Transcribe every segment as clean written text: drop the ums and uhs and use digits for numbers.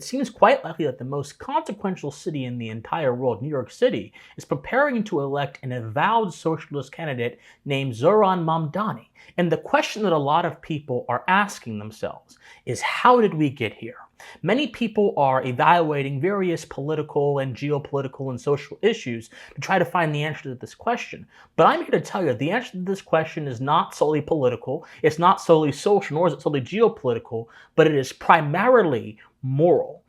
seems quite likely that the most consequential city in the entire world, New York City, is preparing to elect an avowed socialist candidate named Zohran Mamdani. And the question that a lot of people are asking themselves is, how did we get here? Many people are evaluating various political and geopolitical and social issues to try to find the answer to this question. But I'm here to tell you the answer to this question is not solely political, it's not solely social, nor is it solely geopolitical, but it is primarily moral.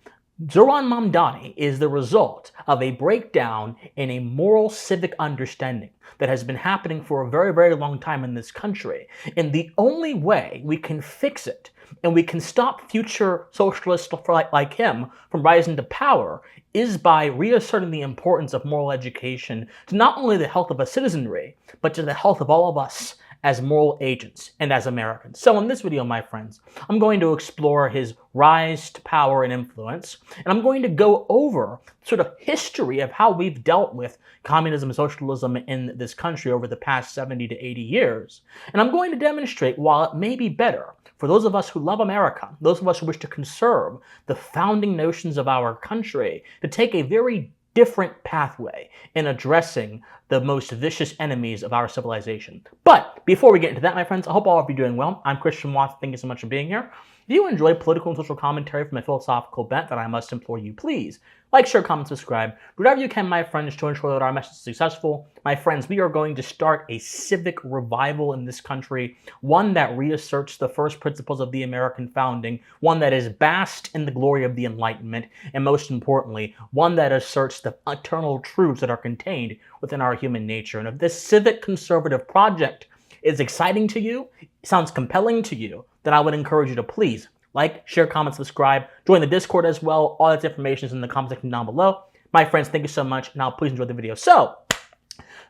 Zohran Mamdani is the result of a breakdown in a moral civic understanding that has been happening for a very, very long time in this country. And the only way we can fix it and we can stop future socialists like him from rising to power is by reasserting the importance of moral education to not only the health of a citizenry, but to the health of all of us as moral agents and as Americans. So in this video, my friends, I'm going to explore his rise to power and influence, and I'm going to go over sort of history of how we've dealt with communism and socialism in this country over the past 70 to 80 years. And I'm going to demonstrate, while it may be better for those of us who love America, those of us who wish to conserve the founding notions of our country, to take a very different pathway in addressing the most vicious enemies of our civilization. But before we get into that, my friends, I hope all of you are doing well. I'm Christian Watts. Thank you so much for being here. If you enjoy political and social commentary from a philosophical bent, then I must implore you, please like, share, comment, subscribe. Do whatever you can, my friends, to ensure that our message is successful. My friends, we are going to start a civic revival in this country, one that reasserts the first principles of the American founding, one that is basked in the glory of the Enlightenment, and most importantly, one that asserts the eternal truths that are contained within our human nature. And if this civic conservative project is exciting to you, sounds compelling to you, then I would encourage you to please like, share, comment, subscribe, join the Discord as well. All that information is in the comment section down below. My friends, thank you so much. Now, please enjoy the video. So,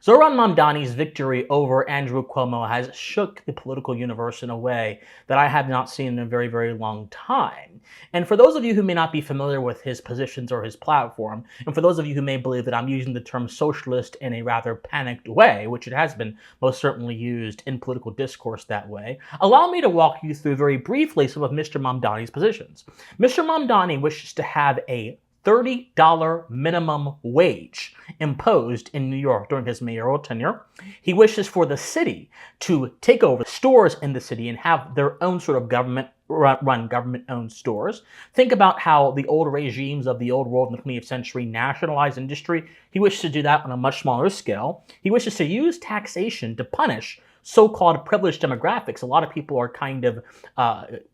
Zohran Mamdani's victory over Andrew Cuomo has shook the political universe in a way that I have not seen in a very, very long time. And for those of you who may not be familiar with his positions or his platform, and for those of you who may believe that I'm using the term socialist in a rather panicked way, which it has been most certainly used in political discourse that way, allow me to walk you through very briefly some of Mr. Mamdani's positions. Mr. Mamdani wishes to have a $30 minimum wage imposed in New York during his mayoral tenure. He wishes for the city to take over stores in the city and have their own sort of government-run, government-owned stores. Think about how the old regimes of the old world in the 20th century nationalized industry. He wishes to do that on a much smaller scale. He wishes to use taxation to punish so-called privileged demographics. A lot of people are kind of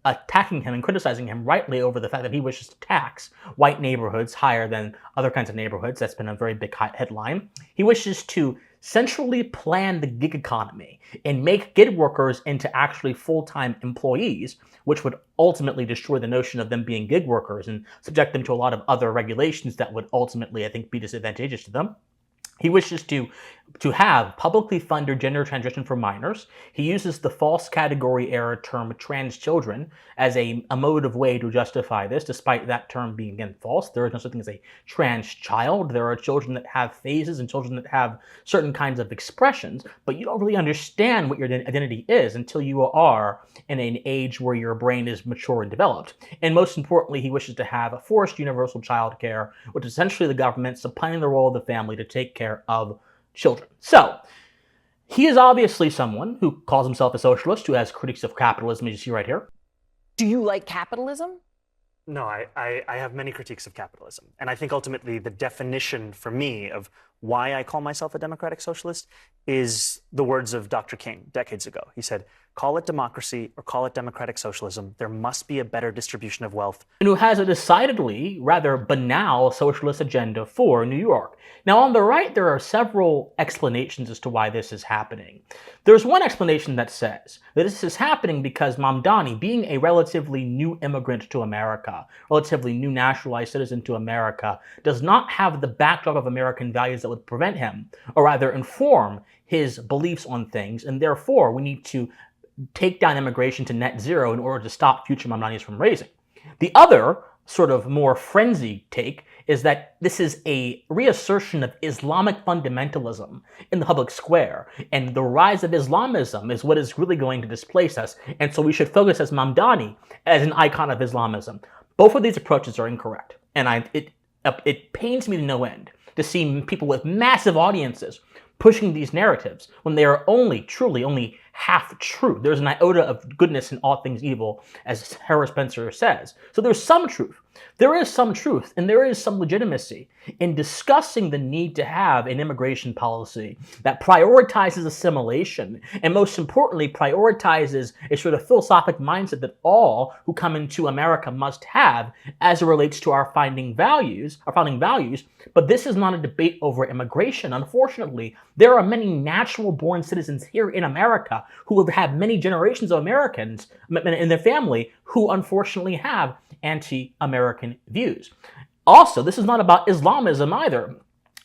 attacking him and criticizing him rightly over the fact that he wishes to tax white neighborhoods higher than other kinds of neighborhoods. That's been a very big headline. He wishes to centrally plan the gig economy and make gig workers into actually full-time employees, which would ultimately destroy the notion of them being gig workers and subject them to a lot of other regulations that would ultimately, I think, be disadvantageous to them. He wishes to have publicly funded gender transition for minors. He uses the false category error term trans children as a motive way to justify this, despite that term being, again, false. There is no such thing as a trans child. There are children that have phases and children that have certain kinds of expressions, but you don't really understand what your identity is until you are in an age where your brain is mature and developed. And most importantly, he wishes to have a forced universal child care, which is essentially the government supplanting the role of the family to take care of children. So, he is obviously someone who calls himself a socialist, who has critiques of capitalism, as you see right here. Do you like capitalism? No, I have many critiques of capitalism. And I think ultimately the definition for me of why I call myself a democratic socialist is the words of Dr. King decades ago. He said, call it democracy or call it democratic socialism. There must be a better distribution of wealth. And who has a decidedly rather banal socialist agenda for New York. Now, on the right, there are several explanations as to why this is happening. There's one explanation that says that this is happening because Mamdani, being a relatively new immigrant to America, relatively new naturalized citizen to America, does not have the backdrop of American values that would prevent him, or rather inform his beliefs on things, and therefore we need to take down immigration to net zero in order to stop future Mamdanis from raising. The other sort of more frenzied take is that this is a reassertion of Islamic fundamentalism in the public square, and the rise of Islamism is what is really going to displace us, and so we should focus as Mamdani as an icon of Islamism. Both of these approaches are incorrect. And it pains me to no end to see people with massive audiences pushing these narratives when they are truly only half true. There's an iota of goodness in all things evil, as Herbert Spencer says. So there's some truth. There is some truth, and there is some legitimacy in discussing the need to have an immigration policy that prioritizes assimilation, and most importantly, prioritizes a sort of philosophic mindset that all who come into America must have as it relates to our founding values. But this is not a debate over immigration. Unfortunately, there are many natural-born citizens here in America who have had many generations of Americans in their family who unfortunately have anti-American views. Also, this is not about Islamism either.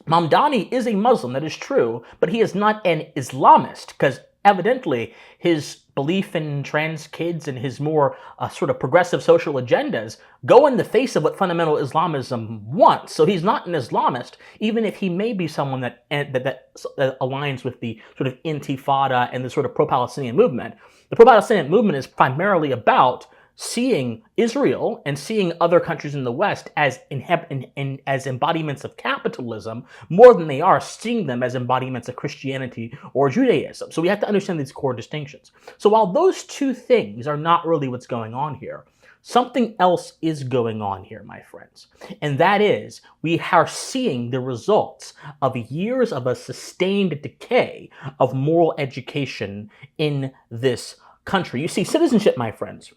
Mamdani is a Muslim, that is true, but he is not an Islamist, because evidently his belief in trans kids and his more sort of progressive social agendas go in the face of what fundamental Islamism wants. So he's not an Islamist, even if he may be someone that aligns with the sort of Intifada and the sort of pro-Palestinian movement. The pro-Palestinian movement is primarily about seeing Israel and seeing other countries in the West as embodiments of capitalism more than they are seeing them as embodiments of Christianity or Judaism. So we have to understand these core distinctions. So while those two things are not really what's going on here, something else is going on here, my friends. And that is, we are seeing the results of years of a sustained decay of moral education in this country. You see, citizenship, my friends,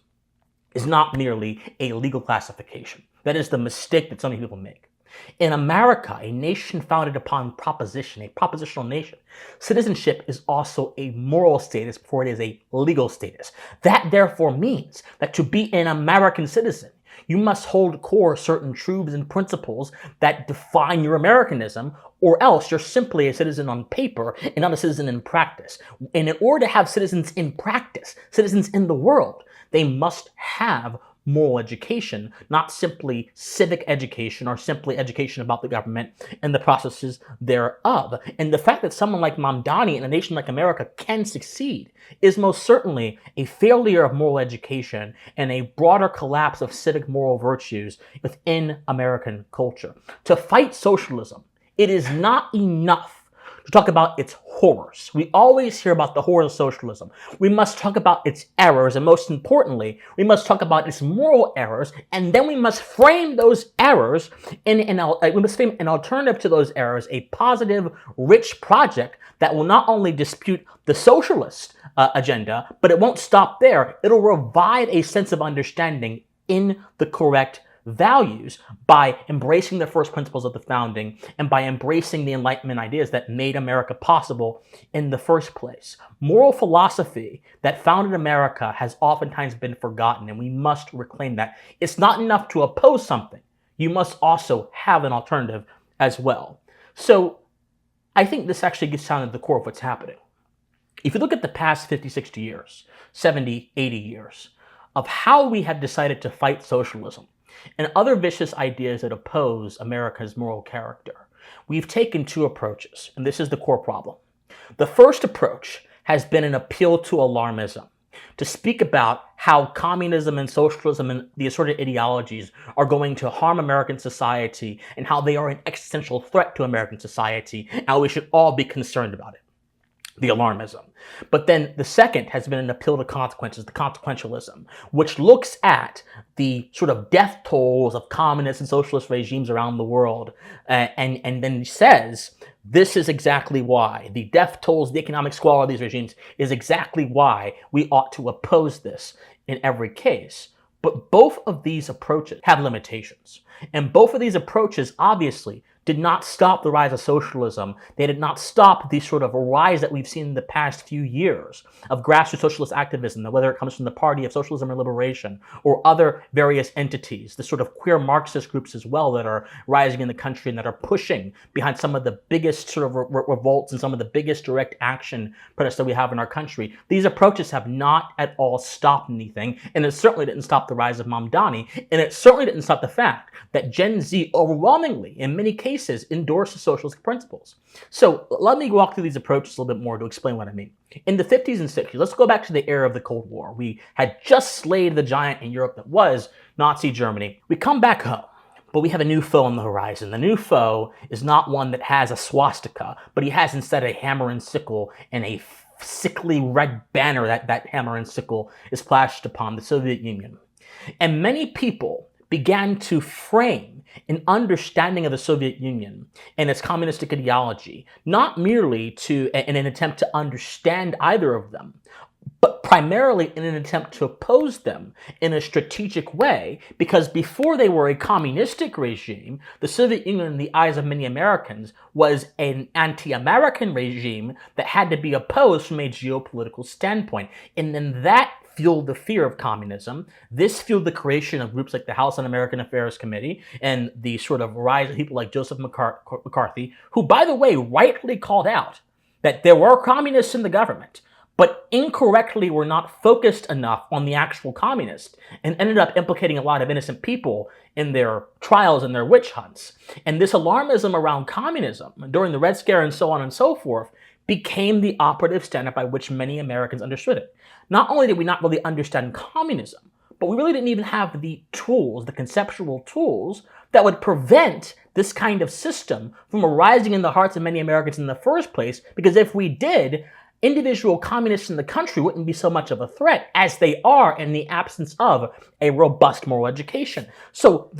is not merely a legal classification. That is the mistake that so many people make. In America, a nation founded upon proposition, a propositional nation, citizenship is also a moral status before it is a legal status. That therefore means that to be an American citizen, you must hold core certain truths and principles that define your Americanism, or else you're simply a citizen on paper and not a citizen in practice. And in order to have citizens in practice, citizens in the world, they must have moral education, not simply civic education or simply education about the government and the processes thereof. And the fact that someone like Mamdani in a nation like America can succeed is most certainly a failure of moral education and a broader collapse of civic moral virtues within American culture. To fight socialism, it is not enough to talk about its horrors. We always hear about the horrors of socialism. We must talk about its errors, and most importantly, we must talk about its moral errors, and then we must frame those errors we must frame an alternative to those errors, a positive, rich project that will not only dispute the socialist agenda, but it won't stop there. It'll revive a sense of understanding in the correct values by embracing the first principles of the founding and by embracing the Enlightenment ideas that made America possible in the first place. Moral philosophy that founded America has oftentimes been forgotten, and we must reclaim that. It's not enough to oppose something. You must also have an alternative as well. So I think this actually gets down to the core of what's happening. If you look at the past 50, 60 years, 70, 80 years, of how we have decided to fight socialism, and other vicious ideas that oppose America's moral character, we've taken two approaches, and this is the core problem. The first approach has been an appeal to alarmism, to speak about how communism and socialism and the assorted ideologies are going to harm American society and how they are an existential threat to American society, and how we should all be concerned about it. The alarmism. But then the second has been an appeal to consequences, the consequentialism, which looks at the sort of death tolls of communist and socialist regimes around the world and then says, this is exactly why. The death tolls, the economic squalor of these regimes is exactly why we ought to oppose this in every case. But both of these approaches have limitations. And both of these approaches, obviously, did not stop the rise of socialism. They did not stop the sort of rise that we've seen in the past few years of grassroots socialist activism, whether it comes from the Party of Socialism and Liberation or other various entities, the sort of queer Marxist groups as well that are rising in the country and that are pushing behind some of the biggest sort of revolts and some of the biggest direct action protests that we have in our country. These approaches have not at all stopped anything, and it certainly didn't stop the rise of Mamdani, and it certainly didn't stop the fact that Gen Z overwhelmingly, in many cases, cases endorse the socialist principles. So let me walk through these approaches a little bit more to explain what I mean. In the 50s and 60s, let's go back to the era of the Cold War. We had just slayed the giant in Europe that was Nazi Germany. We come back home, but we have a new foe on the horizon. The new foe is not one that has a swastika, but he has instead a hammer and sickle and a sickly red banner that hammer and sickle is flashed upon the Soviet Union. And many people began to frame an understanding of the Soviet Union and its communistic ideology, not merely in an attempt to understand either of them, but primarily in an attempt to oppose them in a strategic way, because before they were a communistic regime, the Soviet Union, in the eyes of many Americans, was an anti-American regime that had to be opposed from a geopolitical standpoint. And then that fueled the fear of communism. This fueled the creation of groups like the House Un-American Affairs Committee and the sort of rise of people like Joseph McCarthy, who, by the way, rightly called out that there were communists in the government, but incorrectly were not focused enough on the actual communists and ended up implicating a lot of innocent people in their trials and their witch hunts. And this alarmism around communism during the Red Scare and so on and so forth became the operative standard by which many Americans understood it. Not only did we not really understand communism, but we really didn't even have the tools, the conceptual tools, that would prevent this kind of system from arising in the hearts of many Americans in the first place, because if we did, individual communists in the country wouldn't be so much of a threat as they are in the absence of a robust moral education. So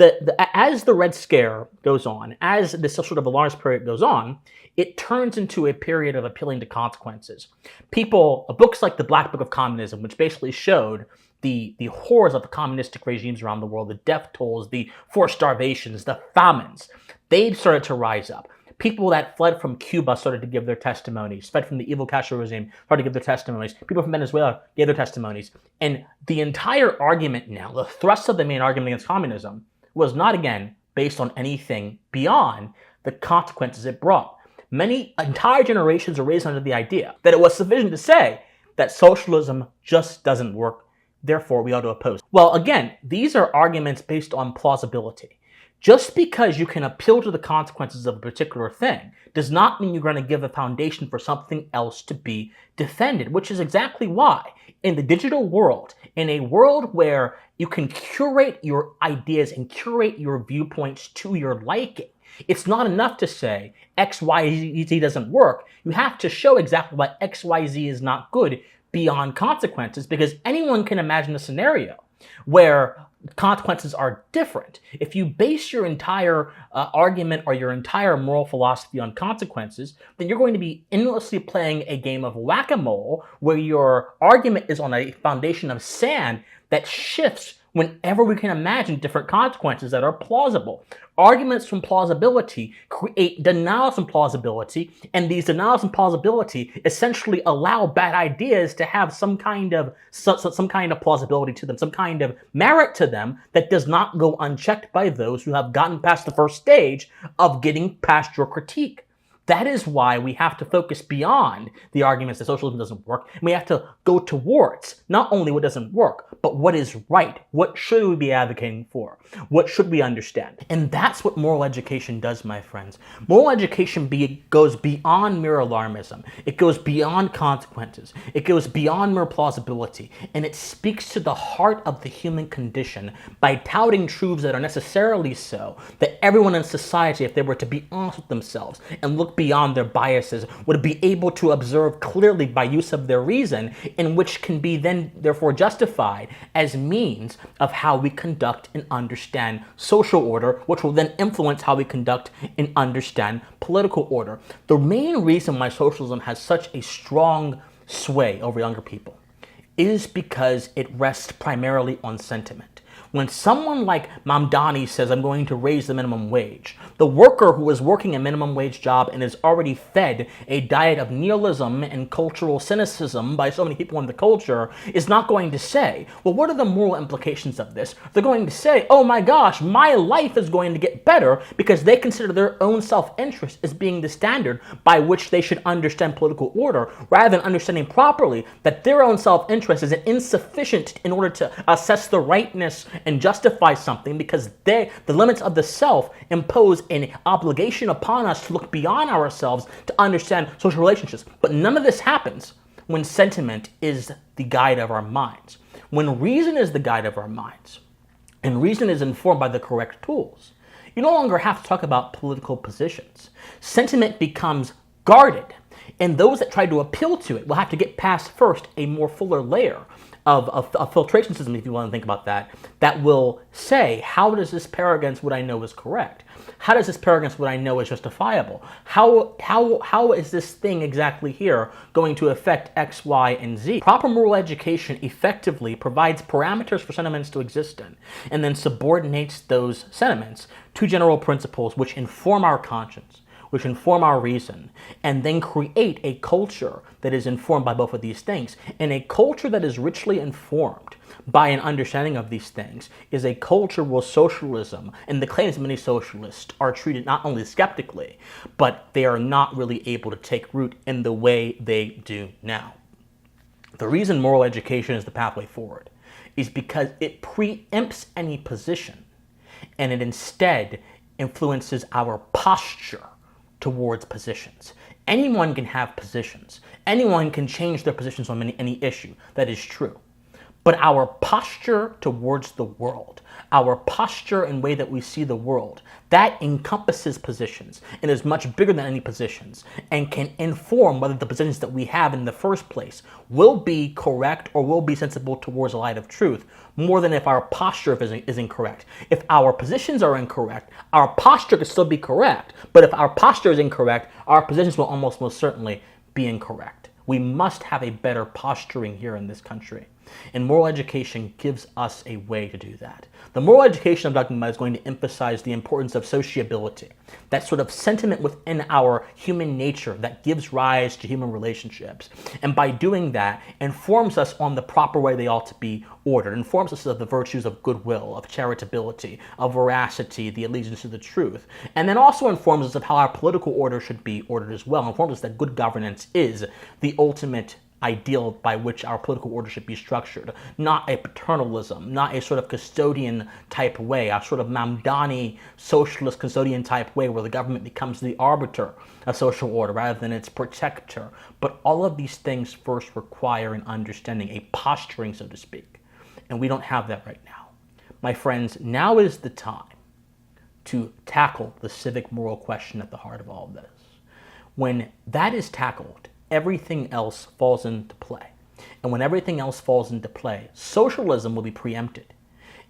as the Red Scare goes on, as this sort of alarmist period goes on, it turns into a period of appealing to consequences. Books like The Black Book of Communism, which basically showed the horrors of the communistic regimes around the world, the death tolls, the forced starvations, the famines, they started to rise up. People that fled from Cuba started to give their testimonies, fled from the evil Castro regime, started to give their testimonies. People from Venezuela gave their testimonies. And the entire argument now, the thrust of the main argument against communism, was not, again, based on anything beyond the consequences it brought. Many entire generations were raised under the idea that it was sufficient to say that socialism just doesn't work, therefore we ought to oppose. Well, again, these are arguments based on plausibility. Just because you can appeal to the consequences of a particular thing does not mean you're going to give a foundation for something else to be defended, which is exactly why in the digital world, in a world where you can curate your ideas and curate your viewpoints to your liking, it's not enough to say X, Y, Z doesn't work. You have to show exactly why X, Y, Z is not good beyond consequences, because anyone can imagine a scenario where consequences are different. If you base your entire argument or your entire moral philosophy on consequences, then you're going to be endlessly playing a game of whack-a-mole where your argument is on a foundation of sand that shifts whenever we can imagine different consequences that are plausible. Arguments from plausibility create denials from plausibility, and these denials from plausibility essentially allow bad ideas to have some kind of plausibility to them, some kind of merit to them that does not go unchecked by those who have gotten past the first stage of getting past your critique. That is why we have to focus beyond the arguments that socialism doesn't work, and we have to go towards not only what doesn't work, but what is right. What should we be advocating for? What should we understand? And that's what moral education does, my friends. Moral education goes beyond mere alarmism. It goes beyond consequences. It goes beyond mere plausibility, and it speaks to the heart of the human condition by touting truths that are necessarily so that everyone in society, if they were to be honest with themselves and look beyond their biases, would be able to observe clearly by use of their reason, in which can be then therefore justified as means of how we conduct and understand social order, which will then influence how we conduct and understand political order. The main reason why socialism has such a strong sway over younger people is because it rests primarily on sentiment. When someone like Mamdani says, I'm going to raise the minimum wage, the worker who is working a minimum wage job and is already fed a diet of nihilism and cultural cynicism by so many people in the culture is not going to say, well, what are the moral implications of this? They're going to say, oh my gosh, my life is going to get better, because they consider their own self-interest as being the standard by which they should understand political order, rather than understanding properly that their own self-interest is insufficient in order to assess the rightness and justify something because the limits of the self impose an obligation upon us to look beyond ourselves to understand social relationships. But none of this happens when sentiment is the guide of our minds. When reason is the guide of our minds, and reason is informed by the correct tools, you no longer have to talk about political positions. Sentiment becomes guarded, and those that try to appeal to it will have to get past first a more fuller layer of filtration system, if you want to think about that, that will say, how does this pair against what I know is correct? How does this pair against what I know is justifiable? How is this thing exactly here going to affect X, Y, and Z? Proper moral education effectively provides parameters for sentiments to exist in, and then subordinates those sentiments to general principles which inform our conscience, which inform our reason, and then create a culture that is informed by both of these things. And a culture that is richly informed by an understanding of these things is a culture where socialism and the claims of many socialists are treated not only skeptically, but they are not really able to take root in the way they do now. The reason moral education is the pathway forward is because it preempts any position, and it instead influences our posture towards positions. Anyone can have positions. Anyone can change their positions on any issue. That is true. But our posture towards the world, our posture and way that we see the world, that encompasses positions and is much bigger than any positions and can inform whether the positions that we have in the first place will be correct or will be sensible towards the light of truth, more than if our posture is incorrect. If our positions are incorrect, our posture could still be correct, but if our posture is incorrect, our positions will almost most certainly be incorrect. We must have a better posturing here in this country. And moral education gives us a way to do that. The moral education I'm talking about is going to emphasize the importance of sociability, that sort of sentiment within our human nature that gives rise to human relationships. And by doing that, informs us on the proper way they ought to be ordered, informs us of the virtues of goodwill, of charitability, of veracity, the allegiance to the truth, and then also informs us of how our political order should be ordered as well, informs us that good governance is the ultimate ideal by which our political order should be structured, not a paternalism, not a sort of custodian type way, a sort of Mamdani socialist custodian type way where the government becomes the arbiter of social order rather than its protector. But all of these things first require an understanding, a posturing, so to speak. And we don't have that right now. My friends, now is the time to tackle the civic moral question at the heart of all of this. When that is tackled, everything else falls into play. And when everything else falls into play, socialism will be preempted.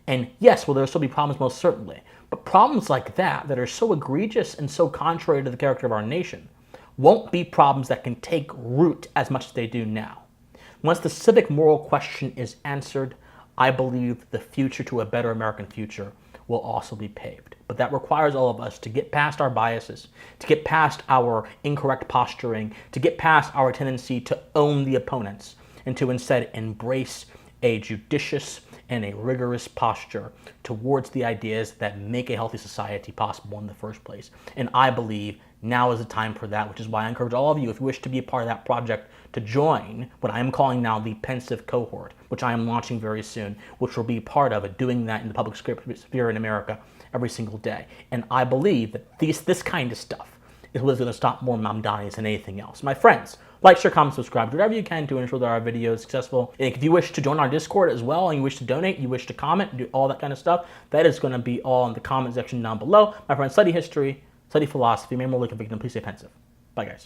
And yes, will there still be problems? Most certainly. But problems like that are so egregious and so contrary to the character of our nation, won't be problems that can take root as much as they do now. Once the civic moral question is answered, I believe the future to a better American future will also be paved. But that requires all of us to get past our biases, to get past our incorrect posturing, to get past our tendency to own the opponents, and to instead embrace a judicious and a rigorous posture towards the ideas that make a healthy society possible in the first place. And I believe now is the time for that, which is why I encourage all of you, if you wish to be a part of that project, to join what I am calling now the pensive cohort, which I am launching very soon, which will be part of it, doing that in the public sphere in America every single day. And I believe that this kind of stuff is what is going to stop more Mamdanis than anything else. My friends, like, share, comment, subscribe, do whatever you can to ensure that our video is successful. And if you wish to join our Discord as well, and you wish to donate, you wish to comment, do all that kind of stuff, that is going to be all in the comment section down below. My friends, study history, study philosophy, remain more convicted, and please stay pensive. Bye, guys.